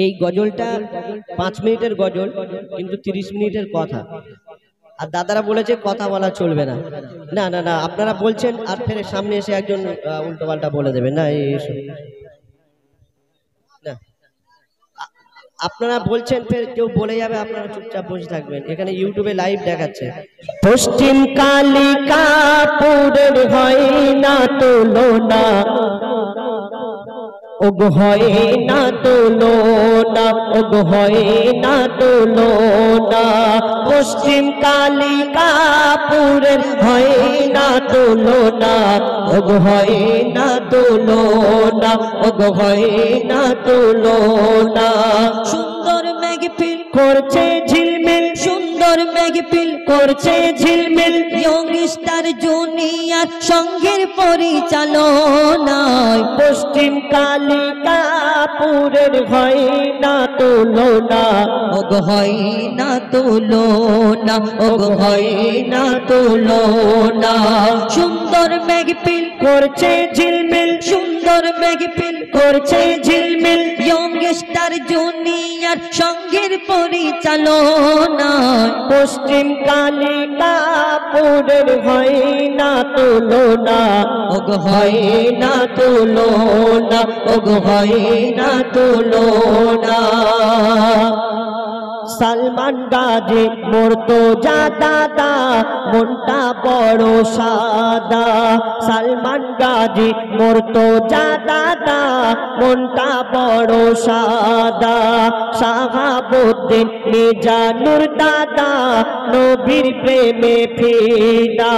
এই গজলটা 5 মিনিটের গজল, কিন্তু 30 মিনিটের কথা। আর দাদারা বলেছে কথা বলা চলবে না। না না না, আপনারা বলছেন আর ফের সামনে এসে একজন উল্টো পাল্টা বলে দেবেন না। না, আপনারা বলছেন ফের কেউ বলে যাবে, আপনারা চুপচাপ বসে থাকবেন। এখানে ইউটিউবে লাইভ দেখাচ্ছে। পশ্চিম কালিকাপুরের হয় না তুলনা, ওগ হয় না তুলনা, ওগ হয় না তুলনা। পশ্চিম কালিকাপুরের হয় না তুলনা, ওগ হয় না তুলনা, ওগ হয় না তুলনা। সুন্দর মেঘপিল করছে ঝিলমিল, সুন্দর মেঘপিল করছে ঝিলমিল। ইয়ং স্টার জুনিয়র সঙ্গের পরিচালনায় পশ্চিম কালিকাপুরের হয় না তুলনা, ওগ হয় না তুলনা, ওগ হয় না তুলনা। সুন্দর মেঘপিল করছে ঝিলমিল, সুন্দর মেঘপিল করছে ঝিলমিল। ইয়ং স্টার জুনিয়র সঙ্গের পরিচালনা পশ্চিম কালিকাপুরের হয় না তুলনা, ওগ হয় না তুলনা, ওগ হয় না তুলনা। সালমান গাজী মুর্তজা দাদা মনটা বড় সাদা, সালমান গাজী মুর্তজা দাদা মনটা বড় সাদা। শাহাবুদ্দিন মিজানুর দাদা নবীর প্রেমে ফিদা।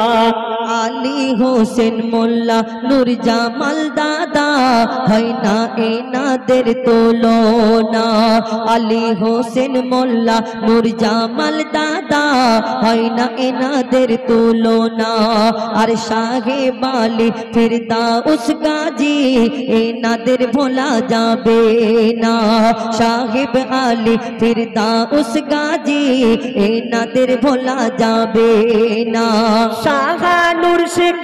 আলী হোসেন মোল্লা নূর জামাল দাদা হয় না এনাদের তুলনা। আলী হোসেন মোল্লা নূর জামাল দাদা হয় না এনাদের তুলনা। আর সাহেব আলী ফিরদাউস গাজী এনাদের ভোলা যাবে না। সাহেব আলী ফিরদাউস গাজী এনাদের ভোলা যাবে না। শাহানুর শেখ,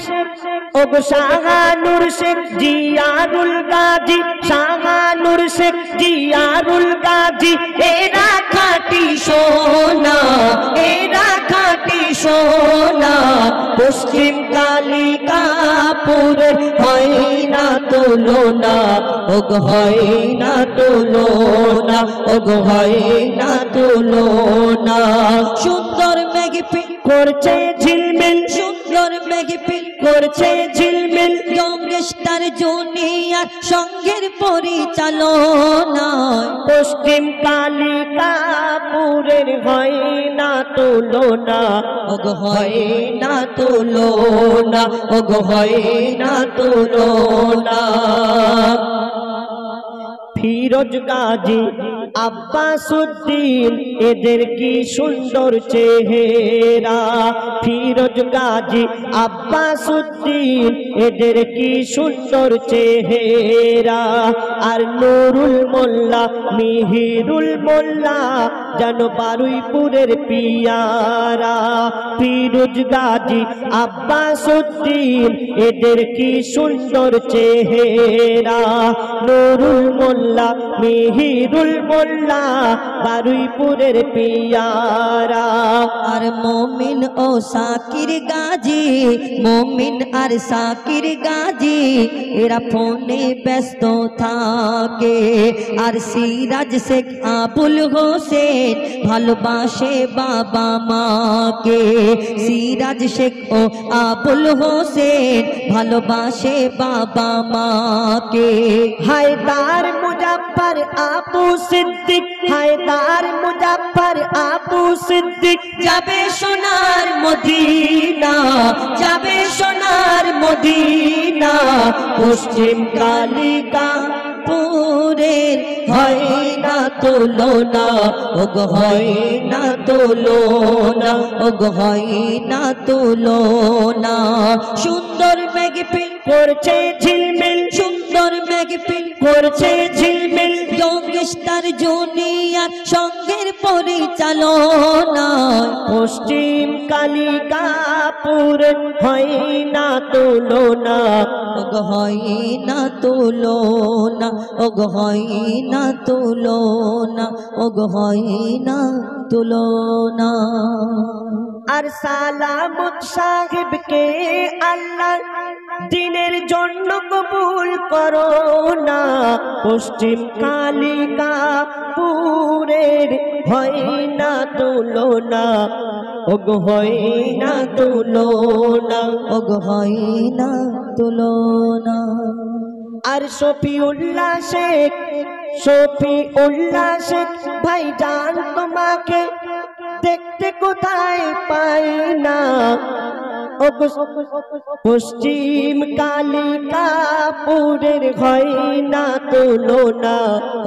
ওগো শাহানুর শেখ জিয়ারুল গাজী, শাহানুর শেখ জিয়ারুল গাজী এরা খাঁটি সোনা, এরা খাঁটি সোনা। পশ্চিম কালিকাপুরের হয় না তুলনা, ওগ হয় না তুলনা, ওগ হয় না তুলনা। সুন্দর মেঘপিল করছে ঝিলমিল, সুন্দর মেঘপিল করছে ঝিলমিল। ইয়ং স্টার জুনিয়র সঙ্গের পরিচালনা পশ্চিম কালিকাপুরের হয় না তুলনা, ওগ হয় না তুলনা, ওগ হয় না তুলনা। ফিরোজ গাজী আব্বাসউদ্দিন এদের কি সুন্দর চেহারা। ফিরোজ গাজী আব্বাসউদ্দিন এদের কি সুন্দর চেহারা। আর নুরুল মোল্লা মিহিরুল মোল্লা যেন বারুইপুরের পিয়ারা। ফিরোজ গাজী আব্বাসউদ্দিন এদের কি সুন্দর চেহারা। নুরুল মোল্লা মিহিরুল মোল্লা বারুইপুরের পিয়ারা। আর মোমিন ও সাকির গাজী, মোমিন আর সাকির গাজী এরা ফোনে ব্যস্ত থাকে। আর সিরাজ শেখ আবুল হোসেন ভালোবাসে বাবা মাকে। সিরাজ শেখ ও আবুল হোসেন ভালোবাসে বাবা মাকে। হায়দার মুজাফফর আবু সিদ্দিক, হায়দার মুজাফফর আবু সিদ্দিক যাবে সোনার মদিনা, যাবে সোনার মদিনা। পশ্চিম কালিকাপুরের হয় না তুলনা, ওগ হয় না তুলনা, ওগ হয় না তুলনা। সুন্দর মেঘপিল করছে ঝিলমিল, সুন্দর মেঘপিল করছে ঝিলমিল। যোগেশ তার জুনিয়ার সঙ্গের পরিচালনা পশ্চিম কালিকাপুর হয় না তুলনা, ওগো হয় না তুলনা, ওগো হয় না তুলনা, ওগো হয় না তুলনা। আর সালামত সাহেবকে আল্লাহ দিনের জন্য কবুল করো না, পশ্চিম কালিকাপুরের হয় না তুলনা, ওগো হয় না তুলনা, ওগো হয় না তুলনা। আর শফিউল্লাহ শেখ, শফিউল্লাহ শেখ ভাইজান তোমাকে দেখতে কোথায় পাই না, ওগো পশ্চিম কালিকাপুরের হয় না তুলনা,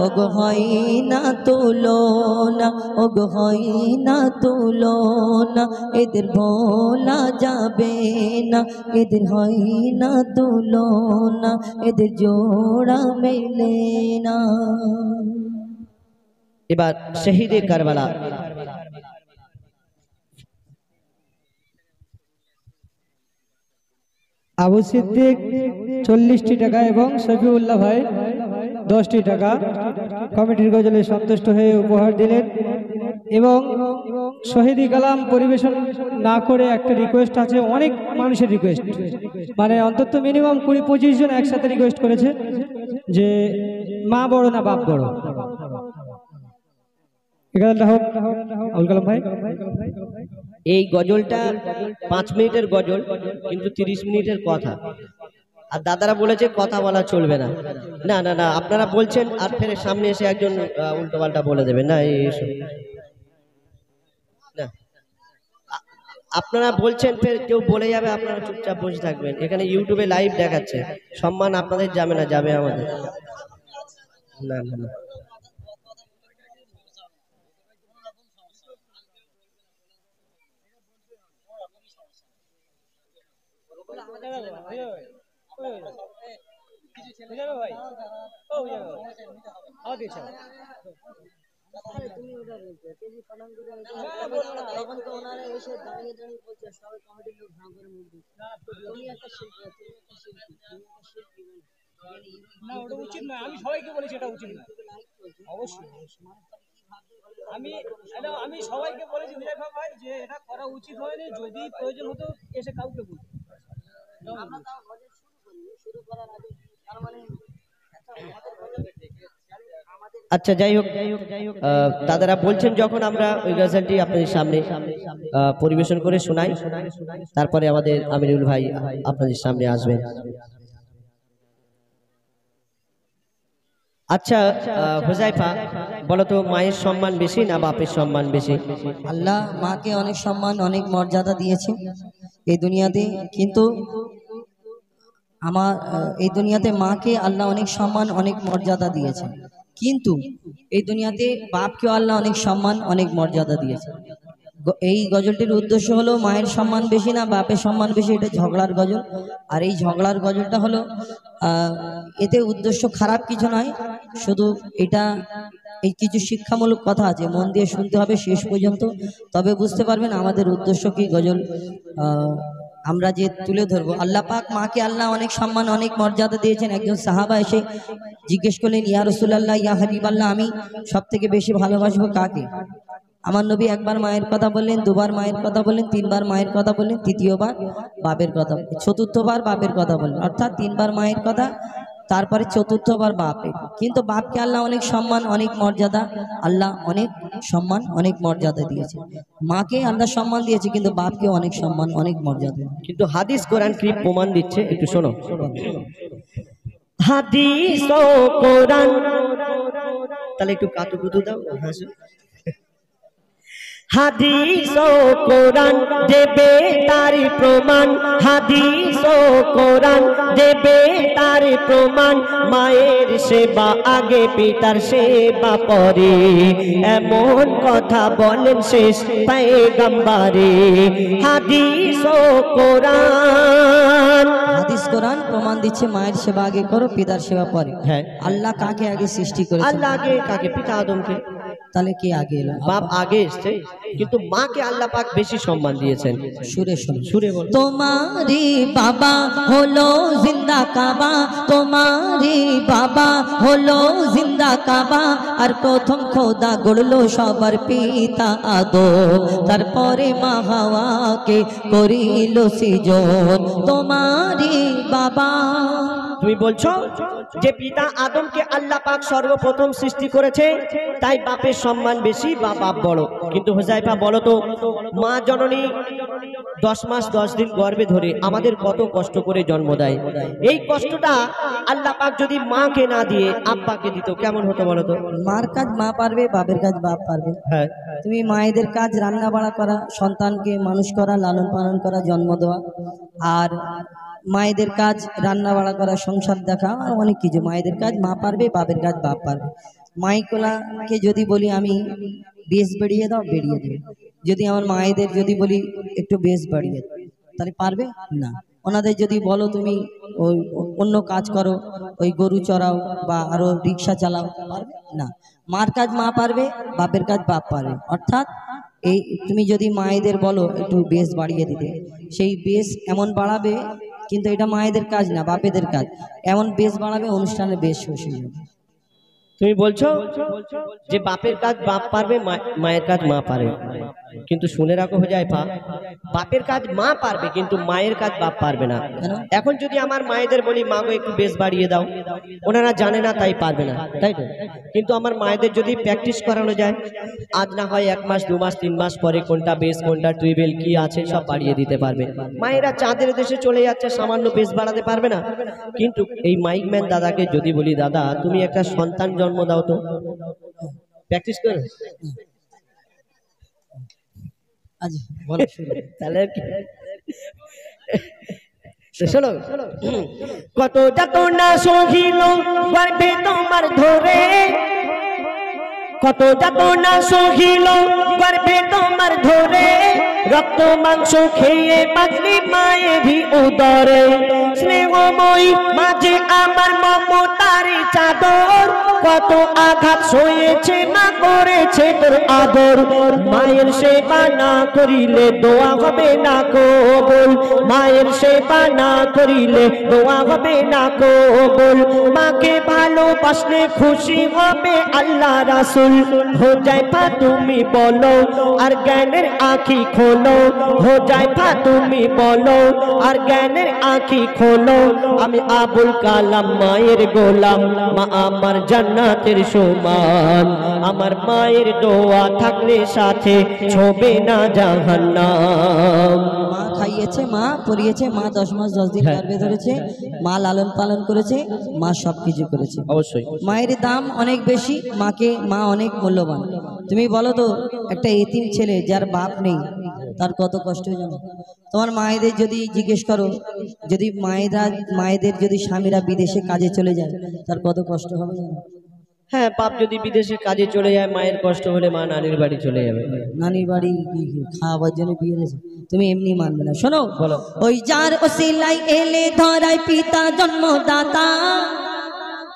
ওগো হয় না তুলনা, ওগো হয় না তুলনা। এদের ভোলা যাবে না, এদের হয় না তুলনা, এদের জোড়া মেলে না। এবার শহীদে কারবালা। আবু সিদ্দিক 40টি টাকা এবং শফিউল্লাহ ভাই 10টি টাকা কমিটির গজলে সন্তুষ্ট হয়ে উপহার দিলেন। এবং শহীদি কালাম পরিবেশন না করে একটা রিকোয়েস্ট আছে, অনেক মানুষের রিকোয়েস্ট, মানে অন্তত মিনিমাম 20-25 জন একসাথে রিকোয়েস্ট করেছে যে মা বড় না বাপ বড়। এখানটা হোক আবুল কালাম ভাই। এই গজলটা 5 মিনিটের গজল, কিন্তু 30 মিনিটের কথা। আর দাদারা বলেছে কথা বলা চলবে না। না না না, আপনারা বলছেন আর ফের সামনে এসে একজন উল্টো পাল্টা বলে দেবেন না, না আপনারা বলছেন ফের কেউ বলে যাবে, আপনারা চুপচাপ বসে থাকবেন। এখানে ইউটিউবে লাইভ দেখাচ্ছে, সম্মান আপনাদের যাবে না, যাবে আমাদের। না না না, ওটা উচিত না, আমি সবাইকে বলেছি এটা উচিত না, অবশ্যই আমি সবাইকে বলেছি হুজাইফা ভাই যে এটা করা উচিত হয়নি, যদি প্রয়োজন হতো এসে কাউকে বলতো। আচ্ছা যাই হোক, দাদারা বলছেন যখন আমরা ওই গজলটি আপনাদের সামনে পরিবেশন করে শোনাই, তারপরে আমাদের আমিরুল ভাই আপনাদের সামনে আসবেন। আচ্ছা হুজাইফা, বলো তো মায়ের সম্মান বেশি না বাপের সম্মান বেশি? আল্লাহ মাকে অনেক সম্মান অনেক মর্যাদা দিয়েছে এই দুনিয়াতে, কিন্তু আমার এই দুনিয়াতে মাকে আল্লাহ অনেক সম্মান অনেক মর্যাদা দিয়েছে, কিন্তু এই দুনিয়াতে বাপকেও আল্লাহ অনেক সম্মান অনেক মর্যাদা দিয়েছে। এই গজলটির উদ্দেশ্য হলো মায়ের সম্মান বেশি না বাপের সম্মান বেশি, এটা ঝগড়ার গজল। আর এই ঝগড়ার গজলটা হলো এতে উদ্দেশ্য খারাপ কিছু নয়, শুধু এটা এই কিছু শিক্ষামূলক কথা আছে, মন দিয়ে শুনতে হবে শেষ পর্যন্ত, তবে বুঝতে পারবেন আমাদের উদ্দেশ্য কি গজল আমরা যে তুলে ধরবো। আল্লাহ পাক মাকে আল্লাহ অনেক সম্মান অনেক মর্যাদা দিয়েছেন। একজন সাহাবা এসে জিজ্ঞেস করলেন, ইয়া রাসূলুল্লাহ ইয়া হাবিবাল্লাহ, আমি সব থেকে বেশি ভালোবাসবো কাকে? আমার নবী একবার মায়ের কথা বললেন, দুবার মায়ের কথা বললেন, তিনবার মায়ের কথা বললেন, তৃতীয়বার বাপের কথা, চতুর্থবার বাপের কথা বললেন, অর্থাৎ তিনবার মায়ের কথা, তারপরে চতুর্থবার বাপের। কিন্তু বাপকে আল্লাহ অনেক সম্মান অনেক মর্যাদা, আল্লাহ অনেক সম্মান অনেক মর্যাদা দিয়েছে। মাকে আল্লাহ সম্মান দিয়েছে, কিন্তু বাপকে অনেক সম্মান অনেক মর্যাদা। কিন্তু হাদিস কোরআন কি প্রমাণ দিচ্ছে, একটু শোনো। হাদিস ও কোরআন, তাহলে একটু কাতুকুতু দাও, হাসো। হাদিস ও কোরআন দেবে তার প্রমাণ, হাদিস ও কোরআন দেবে তার প্রমাণ। মায়ের সেবা আগে পিতার সেবা পরে, এমন কথা বলেন শেষ পয়গম্বরে। হাদিস ও কোরআন, হাদিস কোরআন প্রমাণ দিচ্ছে মায়ের সেবা আগে করো, পিতার সেবা পরে। হ্যাঁ, আল্লাহ কাকে আগে সৃষ্টি করেছে? আল্লাহ আগে কাকে? পিতা আদমকে। তাহলে কে আগে এলো? বাপ আগে এসছে, কিন্তু মাকে আল্লাহ পাক বেশি সম্মান দিয়েছেন। সুরে শোনো, সুরে বল। তোমারি বাবা হলো জিন্দা কাবা, তোমারি বাবা হলো জিন্দা কাবা। আর প্রথম খোদা গড়লো সবার পিতা আদম, তারপরে মা হাওয়াকে করিল সৃজন। তোমারি বাবা। তুমি বলছো যে পিতা আদমকে আল্লাহ পাক সর্বপ্রথম সৃষ্টি করেছে, তাই বাপের সম্মান বেশি বা বাপ বড়। কিন্তু হুযায়ফা বলো তো, মা জননী 10 মাস 10 দিন গর্ভে ধরে আমাদের কত কষ্ট করে জন্ম দেয়। এই কষ্টটা আল্লাহ পাক যদি মাকে না দিয়ে আব্বাকে দিত, কেমন হতো বলো তো? মার কাজ মা পারবে, বাপের কাজ বাপ পারবে। হ্যাঁ, তুমি মায়েদের কাজ রান্না বাড়া করা, সন্তানকে মানুষ করা, লালন পালন করা, জন্ম দেওয়া। আর মায়েদের কাজ রান্না বাড়া করা, সংসার দেখা, আর অনেক কিছু। মায়েদের কাজ মা পারবে, বাপের কাজ বাপ পারবে। মাইকোলাকে যদি বলি আমি বেশ বেরিয়ে দাও, বেরিয়ে দেবে। যদি আমার মায়েদের যদি বলি একটু বেশ বাড়িয়ে দাও, তাহলে পারবে না। ওনাদের যদি বলো তুমি ওই অন্য কাজ করো, ওই গরু চড়াও বা আরো রিক্সা চালাও, পারবে না। মার কাজ মা পারবে, বাপের কাজ বাপ পারবে। অর্থাৎ এই তুমি যদি মায়েদের বলো একটু বেশ বাড়িয়ে দিতে, সেই বেশ এমন বাড়াবে, কিন্তু এটা মায়েদের কাজ না, বাপেদের কাজ। এমন বেশ বাড়াবে, অনুষ্ঠানে বেশ শেষ হয়ে যাবে। তুমি বলছো যে বাপের কাজ বাপ পারবে, মায়ের কাজ মা পারবে। কিন্তু শুনে রাখো হুযায়ফা, বাপের কাজ মা পারবে কিন্তু মায়ের কাজ বাপ পারবে না। এখন যদি আমার মায়েদের বলি মা গো একটু বেশ বাড়িয়ে দাও, ওনারা জানে না তাই পারবে না, তাই তো? কিন্তু আমার মায়েদের যদি প্র্যাকটিস করানো যায়, আজ না হয় 1 মাস 2 মাস 3 মাস পরে কোনটা বেশ কোনটা টুইবেল কি আছে সব বাড়িয়ে দিতে পারবে। মায়েরা চাঁদের দেশে চলে যাচ্ছে, সামান্য বেশ বাড়াতে পারবে না। কিন্তু এই মাইকম্যান দাদাকে যদি বলি দাদা তুমি একটা সন্তান জন্ম দাও তো, প্র্যাকটিস করো। আচ্ছা বলো, তাহলে শোনো, কত যাতনা সহিল গর্ভে তোমার ধরে, কত যাতনা সহিল গর্ভে তোমার ধরে, রক্ত মাংস খেয়ে বাঁচলি মায়েরই উদরে। স্নেহময়ী মাঝে আমার মমতার চাদর, কত আঘাত সয়েছে মা করেছে তোর আদর। মায়ের সেবা না করিলে দোয়া হবে না কবুল, মায়ের সেবা না করিলে দোয়া হবে না কবুল। মাকে ভালোবাসলে খুশি হবে আল্লাহ রাসূল। হুযায়ফা তুমি বলো আর জ্ঞানের আঁখি খোলো, হুযায়ফা তুমি বলো আর জ্ঞানের আঁখি খোলো। আমি আবুল কালাম মায়ের গোলাম, মা আমার জান্নাতের সমান। আমার মায়ের দোয়া থাকলে সাথে ছোবে না জাহান্নাম। মা খাইয়েছে, মা পরিয়েছে, মা 10 মাস 10 দিন গর্ভে ধরেছে, মা লালন পালন করেছে, মা সবকিছু করেছে। অবশ্যই মায়ের দাম অনেক বেশি, মাকে মা অনেক মূল্যবান। তুমি বলো তো, একটা এতিম ছেলে যার বাপ নেই তার কত কষ্ট জানো? তোমার মায়েদের যদি জিজ্ঞেস করো, যদি মায়েদের যদি স্বামীরা বিদেশে কাজে চলে যায় তার কত কষ্ট হবে জানো? হ্যাঁ, বাপ যদি বিদেশে কাজে চলে যায়, মায়ের কষ্ট হলে মা নানির বাড়ি চলে যাবে। নানির বাড়ি খাওয়াবার জন্য বিয়ে দিয়েছে, তুমি এমনি মানবে না। শোনো, বলো। ওই যার ওসিলাই এলে ধরায় পিতা জন্মদাতা,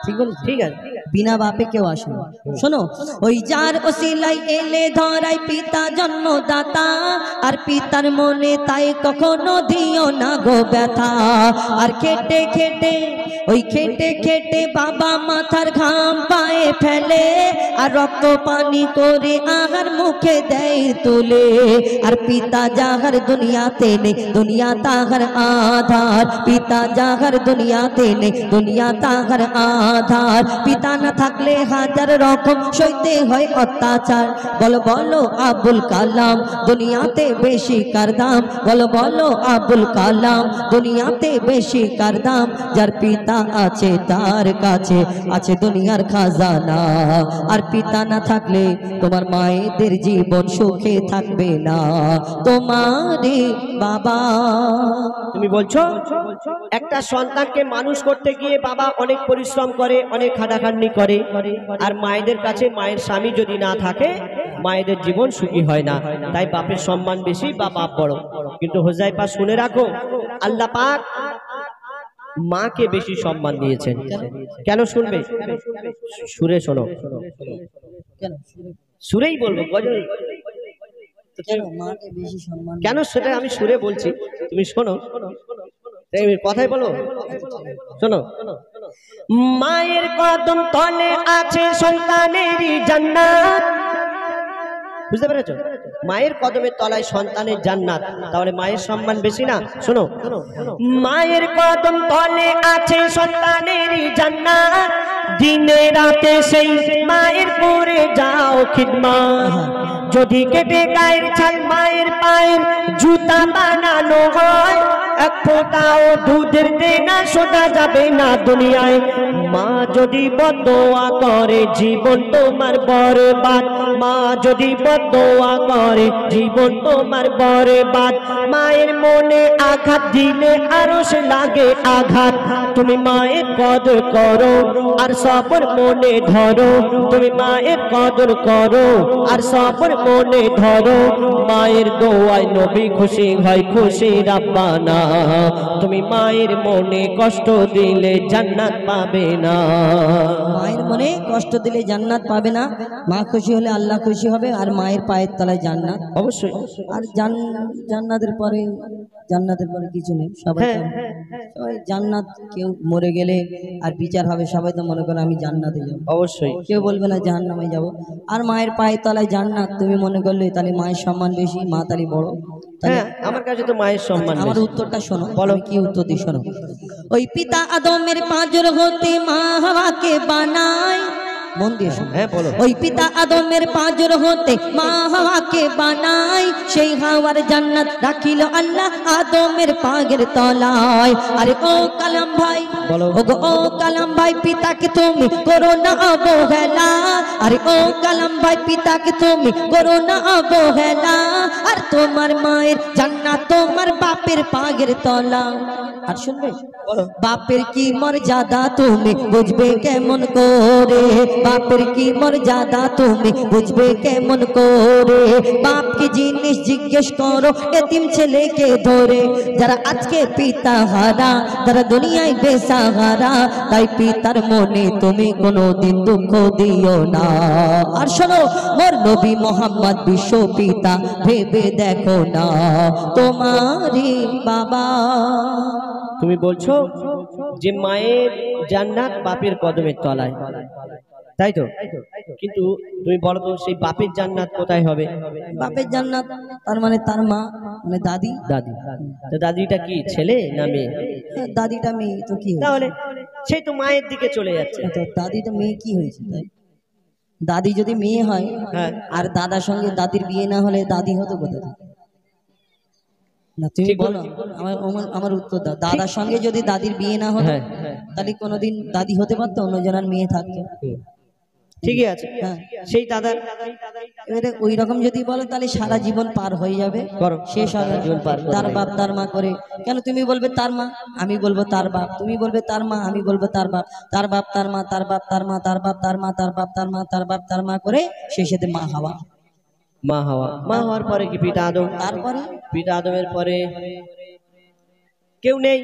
ঠিক বলেছি? ঠিক আছে, বিনা বাপে কেউ আসে না। শোনো, ওই যার ওসিলাই এলে ধরায় পিতা জন্মদাতা, আর পিতার মনে তাই কখনো দিও না গো ব্যথা। আর খেটে খেটে ওই খেটে খেটে বাবা মাথার ঘাম পায়ে ফেলে, আর রক্ত পানি করে আহার মুখে দেয় তুলে। আর পিতা যাহার দুনিয়াতে নেই, দুনিয়া তাহার আধার। পিতা যাহার দুনিয়াতে নেই, দুনিয়া তাহার আধার। পিতা না থাকলে হাজার রকম সইতে হয় অত্যাচার। বলো বলো আবুল কালাম দুনিয়াতে বেশি কার দাম? বলো বলো আবুল কালাম দুনিয়াতে বেশি কার দাম? যার পিতা পিতা আছে তার কাছে আছে দুনিয়ার খাজানা। আর পিতা না থাকলে তোমার মায়েদের জীবন সুখে থাকবে না। তোমারে বাবা, তুমি বলছো একটা সন্তানকে মানুষ করতে গিয়ে বাবা অনেক পরিশ্রম করে, অনেক খাটাখাটনি করে, আর মায়েদের কাছে মায়ের স্বামী যদি না থাকে মায়েদের জীবন সুখী হয় না। তাই বাপের সম্মান বেশি বা বাপ বড়। কিন্তু হুযায়ফা শুনে রাখো, আল্লাহ পাক মাকে বেশি সম্মান দিয়েছেন। কেন শুনবে? সুরে শোনো, সুরেই বলবো, গজল কেন মাকে বেশি সম্মান? কেন সেটা আমি সুরে বলছি, তুমি শোনো, কথাই বলো, শোনো। মায়ের কদম তলে আছে সন্তানেরই জান্নাত। বুঝতে পেরেছো? মায়ের কদমের তলায় সন্তানের জান্নাত, তাহলে মায়ের সম্মান বেশি না? শোনো, মায়ের কদম তলে আছে সন্তানেরই জান্নাত, দিনে রাতে সেই মায়ের করে যাও খিদমত। যদি কেটে গায়ের ছাল মায়ের পায়ের জুতা বানানো হয়, এক ফোঁটাও দুধের দেনা শোধা যাবে না দুনিয়ায়। মা যদি বদদোয়া করে জীবন তোমার বরবাদ, মা যদি বদদোয়া করে জীবন তোমার বরবাদ। মায়ের মনে আঘাত দিলে আরো সে লাগে আঘাত। তুমি মায়ের কদর করো আর সবর মনে ধরো, তুমি মায়ের কদর করো আর সবর মনে ধরো। মায়ের দোয়ায় নবী খুশি হয়, খুশি রাব্বানা। তুমি মায়ের মনে কষ্ট দিলে জান্নাত পাবে না। মায়ের মনে কষ্ট দিলে জান্নাত পাবে না। মা খুশি হলে আল্লাহ খুশি হবে, আর মায়ের পায়ের তলায় জান্নাত অবশ্যই। আর জান্নাতের পরে কিছু নেই। সবাই জান্নাত, কেউ মরে গেলে আর বিচার হবে, সবাই তো মনে করে আমি জান্নাতে যাবো, অবশ্যই কেউ বলবে না জাহান্নামে যাব। আর মায়ের পায়ের তলায় জান্নাত তুমি মনে করলে তাহলে মায়ের সম্মান বেশি, মা তালি বড়। হ্যাঁ, আমার কাছে তো মায়ের সম্মান। আমার উত্তরটা শোনো, বলো কি উত্তর দিই শোনো। ওই পিতা আদমের পাঁজর হতে মা হাওয়াকে বানায়, মন দিয়ে শোনো। হ্যাঁ বলো। ওই পিতা আদমের পাঁজর হতে মা হাওয়াকে বানায়, সেই হাওয়ার জান্নাত রাখিল আল্লাহ আদমের পাগের তলায়। আরে ও কালাম ভাই বলো। ও কালাম ভাই, পিতাকে তুমি করো না অবহেলা। আরে ও কালাম ভাই, পিতাকে তুমি করো না অবহেলা। আর তোমার মায়ের জান্নাত তোমার বাপের পাগের তলা। আর শুনবে, বাপের কি মর্যাদা তুমি বুঝবে কেমন করে, বাপের কি মর্যাদা তুমি বুঝবে কেমন করে। বাপকে জিনিস জিজ্ঞেস করো এতিম ছেলেকে ধরে, যারা আজকে পিতা হারা, যারা দুনিয়ায় বেসাহারা, তাই পিতার মনে তুমি কোনোদিন দুঃখ দিও না। আর শোনো, মোর নবী মোহাম্মদ বিশ্ব পিতা, ভেবে দেখো না তোমারই বাবা। তুমি বলছো যে মায়ের জান্নাত বাপের কদমের তলায়, তাই তো? কিন্তু তুমি বলো তো সেই বাপের জান্নাত কোথায় হবে? বাপের জান্নাত তার মানে তার মা, মানে দাদি। দাদি। তো দাদিটা কি ছেলে না মেয়ে? দাদিটা মেয়ে, তো কি তাহলে সেই তো মায়ের দিকে চলে যাচ্ছে। তো দাদিটা মেয়ে কি হয়েছে? তাই দাদি যদি মেয়ে হয়, হ্যাঁ, আর দাদার সঙ্গে দাদির বিয়ে না হলে দাদি হতো কোথা থেকে? না তুমি বলো, আমার উত্তর দাও। দাদার সঙ্গে যদি দাদির বিয়ে না হতো, তাহলে কোনোদিন দাদি হতে পারতো? অন্য জনের মেয়ে থাকতো। ঠিকই আছে। হ্যাঁ, সেই দাদা এবারে ওই রকম যদি বলো তাহলে সারা জীবন পার হয়ে যাবে, শেষ হবে তার বাপ তার মা করে। কেন তুমি বলবে তার মা, আমি বলবো তার বাপ, তুমি বলবে তার মা, আমি বলবো তার বাপ, তার বাপ তার মা, তার বাপ তার মা, তার বাপ তার মা, তার বাপ তার মা, তার বাপ তার মা করে শেষেতে মা হাওয়া। মা হাওয়া, মা হওয়ার পরে কি পিতা আদম, তারপরে পিতা আদমের পরে কেউ নেই।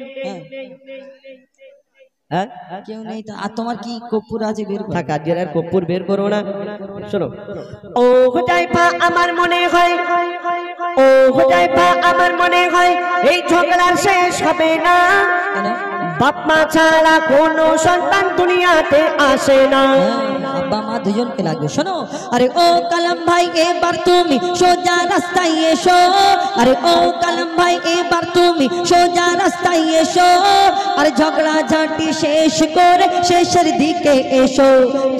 হ্যাঁ, কেউ নেই। আর তোমার কি কর্পূর আছে বের করো? থাক, আজকের আর কর্পূর বের করো না। শোনো, ও হুযায়ফা আমার মনে হয়, ও হুযায়ফা আমার মনে হয় এই ঝগড়া শেষ হবে না। বাপ মা ছাড়া কোনো সন্তান দুনিয়াতে আসে না। আব্বা মা দুজনকে লাগবে। শোনো, আরে ও কালাম ভাই এবার তুমি সোজা রাস্তায় এসো, আরে ও কালাম ভাই এবার তুমি সোজা রাস্তায় এসো, আরে ঝগড়া ঝাঁটি শেষ করে শেষের দিকে এসো।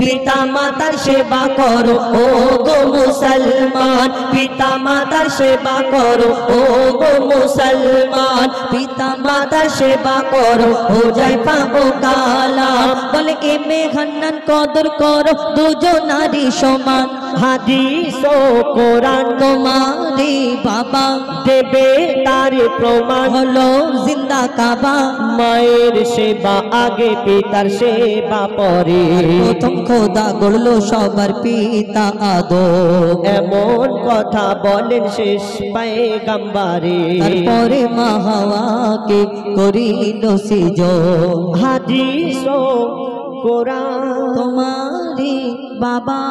পিতা মাতার সেবা করো ও গো মুসলমান, পিতা মাতার সেবা করো ও গো মুসলমান, পিতা মাতার সেবা করো ও যায় পাবো কালাম। বলে এ মেঘান্নান কদর করো দুজনারই সমান। হাদিস ও কোরআন তোমারি বাবা দেবে তার প্রমাণ, হলো জিন্দা কাবা। মায়ের সেবা আগে পিতার সেবা পরে, প্রথম খোদা গড়লো সবার পিতা আদম, এমন কথা বলেন শেষ পয়গম্বরে। তারপরে মা হাওয়াকে করিল সিজন। হাদিস ও কোরআন তোমারি বাবা।